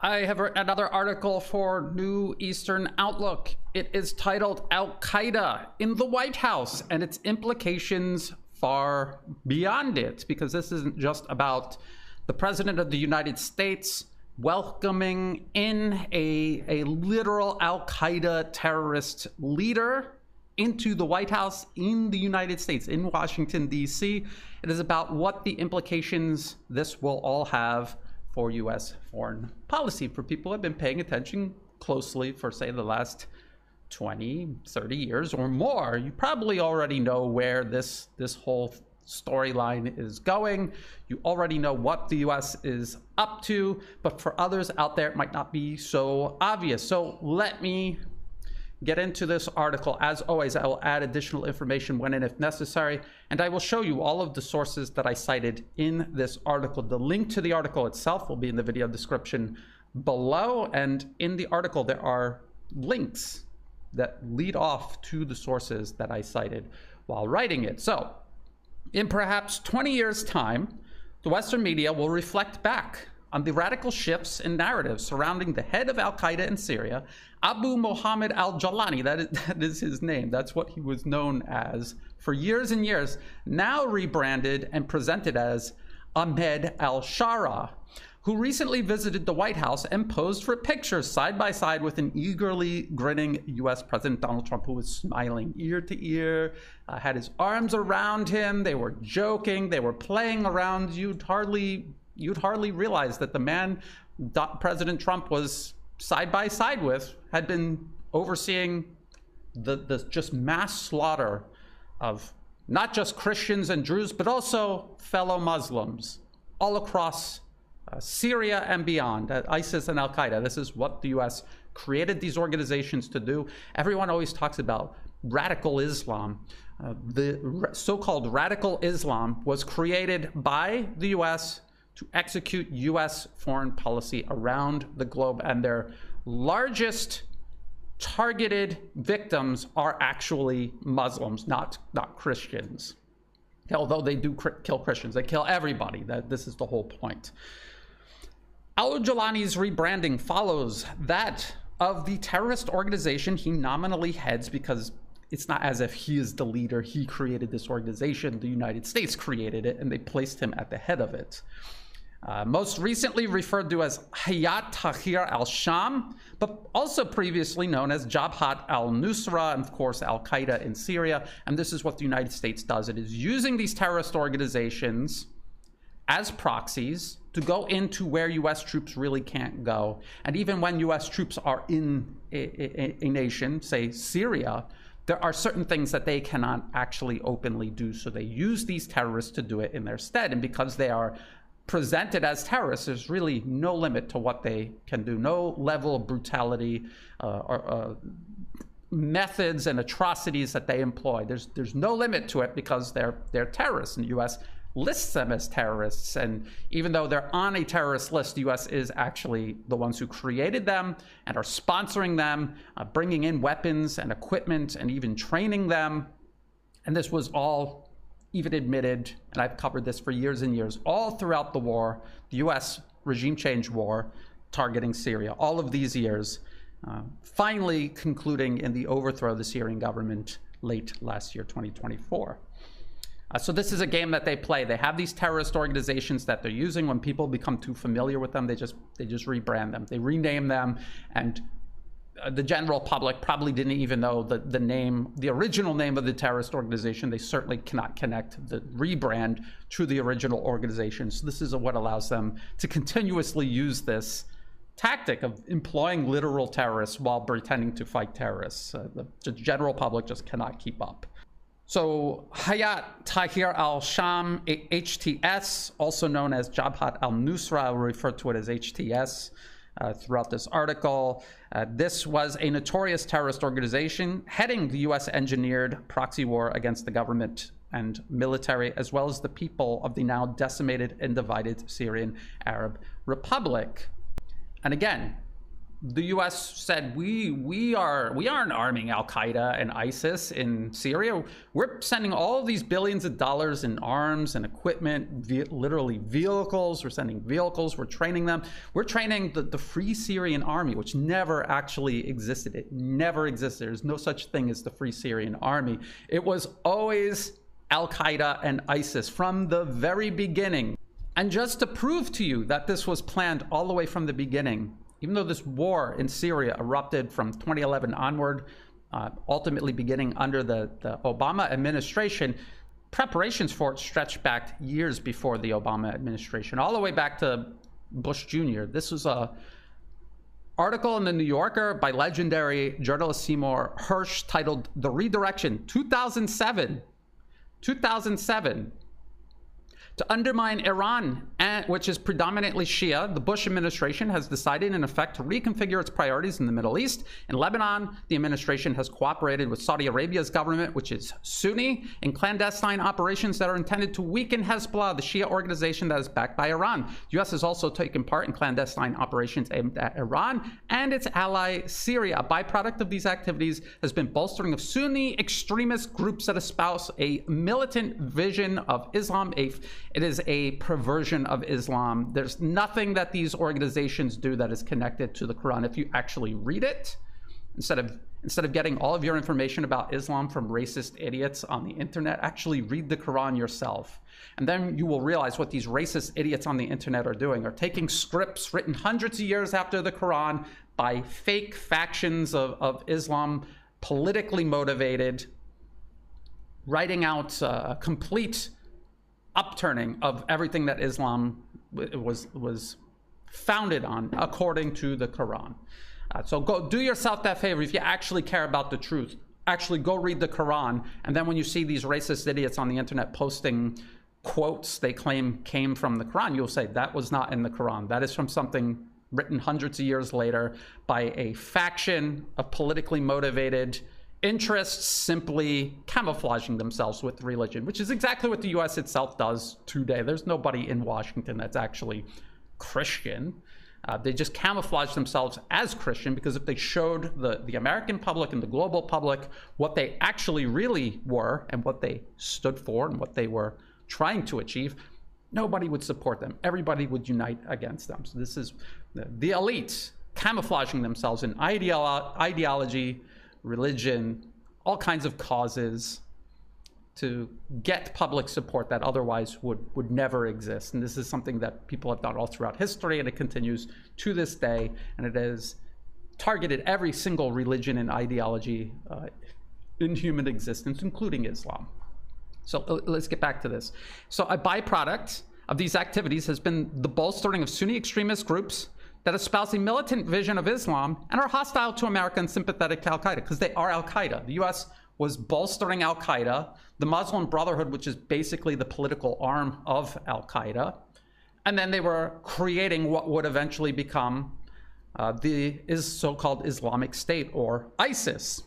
I have another article for New Eastern Outlook. It is titled Al-Qaeda in the White House and its implications far beyond it, because this isn't just about the President of the United States welcoming in a literal Al-Qaeda terrorist leader into the White House in the United States, in Washington, D.C. It is about what the implications this will all have for U.S. foreign policy. For people who have been paying attention closely for, say, the last 20, 30 years or more, you probably already know where this whole storyline is going. You already know what the U.S. is up to, but for others out there, it might not be so obvious. So let me get into this article. As always, I will add additional information when and if necessary, and I will show you all of the sources that I cited in this article. The link to the article itself will be in the video description below, and in the article there are links that lead off to the sources that I cited while writing it. So, in perhaps 20 years' time, the Western media will reflect back on the radical shifts in narrative surrounding the head of Al-Qaeda in Syria, Abu Mohammed al-Jolani, that is his name, that's what he was known as for years and years, now rebranded and presented as Ahmed al-Shaara, who recently visited the White House and posed for pictures side by side with an eagerly grinning US President Donald Trump, who was smiling ear to ear, had his arms around him, they were joking, they were playing around. You'd hardly realize that the man President Trump was side by side with had been overseeing the just mass slaughter of not just Christians and Druze, but also fellow Muslims all across Syria and beyond, ISIS and Al-Qaeda. This is what the US created these organizations to do. Everyone always talks about radical Islam. The so-called radical Islam was created by the US to execute US foreign policy around the globe, and their largest targeted victims are actually Muslims, not Christians. Although they do kill Christians, they kill everybody. This is the whole point. Al-Jolani's rebranding follows that of the terrorist organization he nominally heads, because it's not as if he is the leader. He created this organization. The United States created it, and they placed him at the head of it. Most recently referred to as Hayat Tahrir al-Sham, but also previously known as Jabhat al-Nusra, and of course Al-Qaeda in Syria. And this is what the United States does. It is using these terrorist organizations as proxies to go into where US troops really can't go. And even when US troops are in a nation, say Syria, there are certain things that they cannot actually openly do. So they use these terrorists to do it in their stead. And because they are presented as terrorists, there's really no limit to what they can do, no level of brutality or methods and atrocities that they employ. There's no limit to it, because they're terrorists, and the US lists them as terrorists. And even though they're on a terrorist list, the US is actually the ones who created them and are sponsoring them, bringing in weapons and equipment and even training them. And this was all even admitted, and I've covered this for years and years, all throughout the war, the US regime change war targeting Syria, all of these years, finally concluding in the overthrow of the Syrian government late last year, 2024. So this is a game that they play. They have these terrorist organizations that they're using. When people become too familiar with them, they just rebrand them. They rename them, and the general public probably didn't even know the name, the original name of the terrorist organization. They certainly cannot connect the rebrand to the original organization. So this is what allows them to continuously use this tactic of employing literal terrorists while pretending to fight terrorists. The general public just cannot keep up. So Hayat Tahrir al-Sham, HTS, also known as Jabhat al-Nusra, I will refer to it as HTS throughout this article. This was a notorious terrorist organization heading the US-engineered proxy war against the government and military, as well as the people of the now decimated and divided Syrian Arab Republic. And again, the U.S. said we aren't arming al-Qaeda and ISIS in Syria. We're sending all these billions of dollars in arms and equipment, literally vehicles. We're sending vehicles. We're training them. We're training the Free Syrian Army, which never actually existed. It never existed. There's no such thing as the Free Syrian Army. It was always al-Qaeda and ISIS from the very beginning. And just to prove to you that this was planned all the way from the beginning, even though this war in Syria erupted from 2011 onward, ultimately beginning under the Obama administration, preparations for it stretched back years before the Obama administration, all the way back to Bush Jr. This was a article in the New Yorker by legendary journalist Seymour Hersh titled "The Redirection," 2007. To undermine Iran, which is predominantly Shia, the Bush administration has decided, in effect, to reconfigure its priorities in the Middle East. In Lebanon, the administration has cooperated with Saudi Arabia's government, which is Sunni, in clandestine operations that are intended to weaken Hezbollah, the Shia organization that is backed by Iran. The U.S. has also taken part in clandestine operations aimed at Iran and its ally Syria. A byproduct of these activities has been bolstering of Sunni extremist groups that espouse a militant vision of Islam. It is a perversion of Islam. There's nothing that these organizations do that is connected to the Quran. If you actually read it, instead of getting all of your information about Islam from racist idiots on the internet, actually read the Quran yourself. And then you will realize what these racist idiots on the internet are doing, are taking scripts written hundreds of years after the Quran by fake factions of Islam, politically motivated, writing out a complete upturning of everything that Islam was founded on according to the Quran. So go do yourself that favor. If you actually care about the truth, actually go read the Quran. And then when you see these racist idiots on the internet posting quotes they claim came from the Quran, you'll say that was not in the Quran. That is from something written hundreds of years later by a faction of politically motivated interests simply camouflaging themselves with religion, which is exactly what the U.S. itself does today. There's nobody in Washington that's actually Christian. They just camouflage themselves as Christian, because if they showed the American public and the global public what they actually really were and what they stood for and what they were trying to achieve, nobody would support them. Everybody would unite against them. So this is the elites camouflaging themselves in ideology, religion, all kinds of causes to get public support that otherwise would never exist. And this is something that people have done all throughout history, and it continues to this day. And it has targeted every single religion and ideology in human existence, including Islam. So let's get back to this. So a byproduct of these activities has been the bolstering of Sunni extremist groups that espouse a militant vision of Islam and are hostile to America and sympathetic to al-Qaeda, because they are al-Qaeda. The U.S. was bolstering al-Qaeda, the Muslim Brotherhood, which is basically the political arm of al-Qaeda, and then they were creating what would eventually become the so-called Islamic State, or ISIS.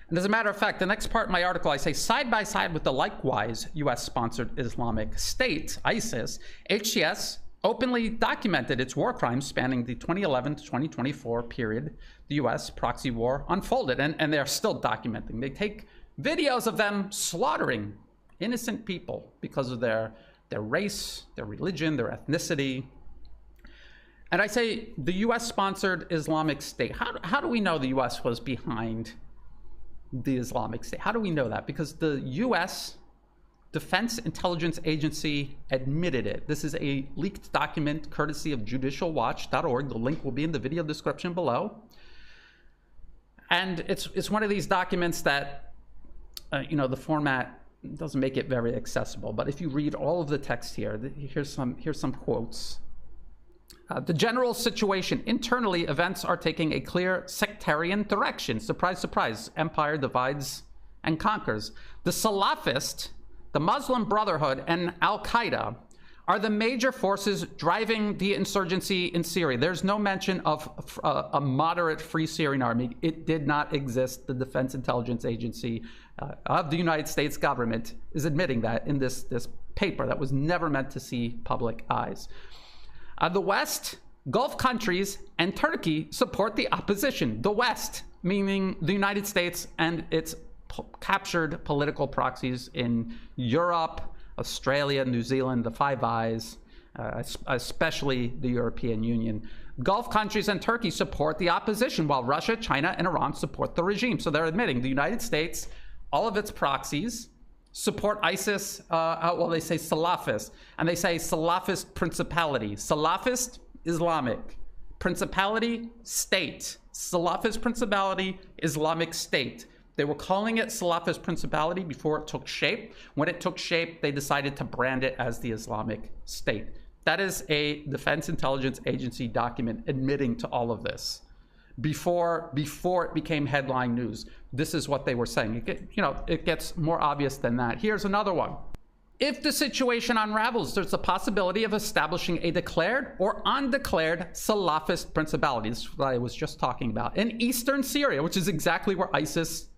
And as a matter of fact, the next part of my article, I say, side by side with the likewise U.S.-sponsored Islamic State, ISIS, HTS openly documented its war crimes spanning the 2011 to 2024 period the U.S. proxy war unfolded, and they're still documenting. They take videos of them slaughtering innocent people because of their race, their religion, their ethnicity. And I say the U.S.-sponsored Islamic State. How do we know the U.S. was behind the Islamic State? How do we know that? Because the U.S. Defense Intelligence Agency admitted it. This is a leaked document courtesy of judicialwatch.org. The link will be in the video description below. And it's one of these documents that, the format doesn't make it very accessible. But if you read all of the text here, here's some quotes. The general situation internally, events are taking a clear sectarian direction. Surprise, surprise. Empire divides and conquers. The Salafist, the Muslim Brotherhood, and al-Qaeda are the major forces driving the insurgency in Syria. There's no mention of a moderate Free Syrian Army. It did not exist. The Defense Intelligence Agency of the United States government is admitting that in this paper that was never meant to see public eyes. The West Gulf countries and Turkey support the opposition. The West, meaning the United States and its captured political proxies in Europe, Australia, New Zealand, the Five Eyes, especially the European Union. Gulf countries and Turkey support the opposition, while Russia, China, and Iran support the regime. So they're admitting the United States, all of its proxies, support ISIS, well, they say Salafist, and they say Salafist principality. Salafist, Islamic. Principality, state. Salafist principality, Islamic state. They were calling it Salafist principality before it took shape. When it took shape, they decided to brand it as the Islamic State. That is a Defense Intelligence Agency document admitting to all of this. Before it became headline news, this is what they were saying. It gets more obvious than that. Here's another one. If the situation unravels, there's a possibility of establishing a declared or undeclared Salafist principality. This is what I was just talking about. In eastern Syria, which is exactly where ISIS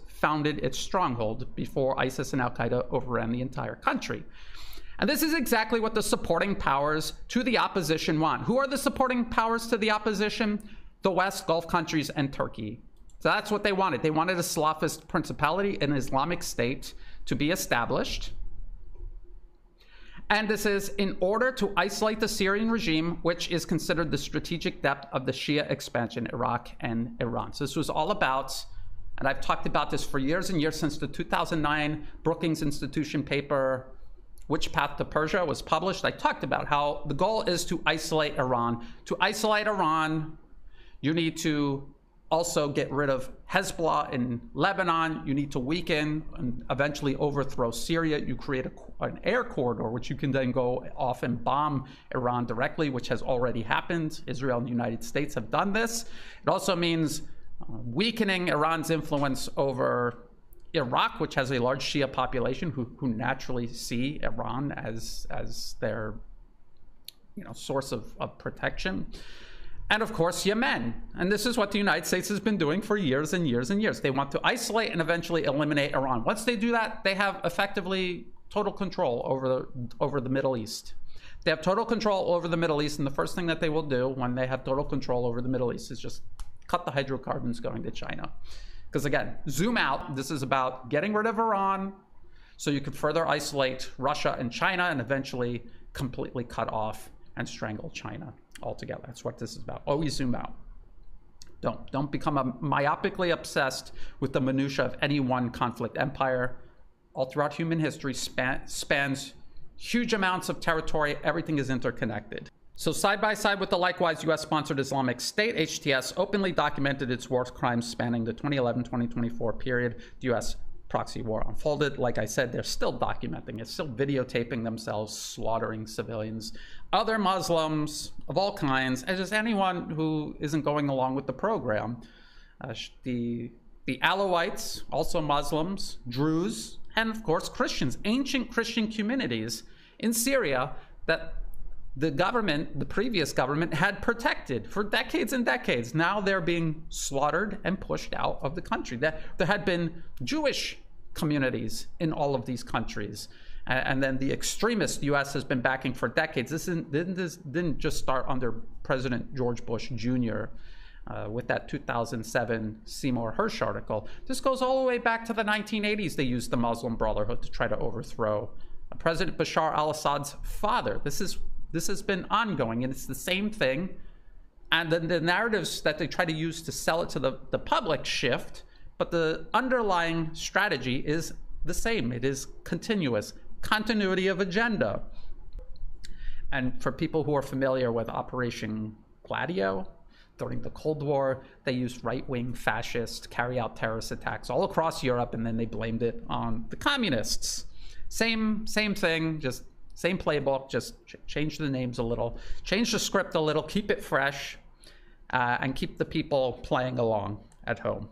founded its stronghold before ISIS and al-Qaeda overran the entire country. And this is exactly what the supporting powers to the opposition want. Who are the supporting powers to the opposition? The West, Gulf countries, and Turkey. So that's what they wanted. They wanted a Salafist principality, an Islamic State, to be established. And this is in order to isolate the Syrian regime, which is considered the strategic depth of the Shia expansion, Iraq and Iran. So this was all about, and I've talked about this for years and years, since the 2009 Brookings Institution paper, Which Path to Persia, was published. I talked about how the goal is to isolate Iran. To isolate Iran, you need to also get rid of Hezbollah in Lebanon. You need to weaken and eventually overthrow Syria. You create an air corridor, which you can then go off and bomb Iran directly, which has already happened. Israel and the United States have done this. It also means weakening Iran's influence over Iraq, which has a large Shia population who naturally see Iran as their source of protection. And of course, Yemen. And this is what the United States has been doing for years and years and years. They want to isolate and eventually eliminate Iran. Once they do that, they have effectively total control over the Middle East. They have total control over the Middle East, and the first thing that they will do when they have total control over the Middle East is just cut the hydrocarbons going to China. Because again, zoom out, this is about getting rid of Iran so you can further isolate Russia and China and eventually completely cut off and strangle China altogether. That's what this is about. Always zoom out. Don't become myopically obsessed with the minutia of any one conflict. Empire, all throughout human history, spans huge amounts of territory. Everything is interconnected. So side by side with the likewise US-sponsored Islamic State, HTS openly documented its war crimes spanning the 2011-2024 period. The US proxy war unfolded. Like I said, they're still documenting it, still videotaping themselves slaughtering civilians, other Muslims of all kinds, and just anyone who isn't going along with the program. The Alawites, also Muslims, Druze, and of course Christians, ancient Christian communities in Syria that the previous government had protected for decades and decades. Now they're being slaughtered and pushed out of the country. There had been Jewish communities in all of these countries. And then the extremists the U.S. has been backing for decades. This didn't just start under President George Bush Jr. With that 2007 Seymour Hersh article. This goes all the way back to the 1980s. They used the Muslim Brotherhood to try to overthrow President Bashar al-Assad's father. This has been ongoing, and it's the same thing. And then the narratives that they try to use to sell it to the public shift, but the underlying strategy is the same. It is continuous, continuity of agenda. And for people who are familiar with Operation Gladio, during the Cold War, they used right-wing fascists to carry out terrorist attacks all across Europe, and then they blamed it on the communists. Same thing, just same playbook, just change the names a little, change the script a little, keep it fresh, and keep the people playing along at home.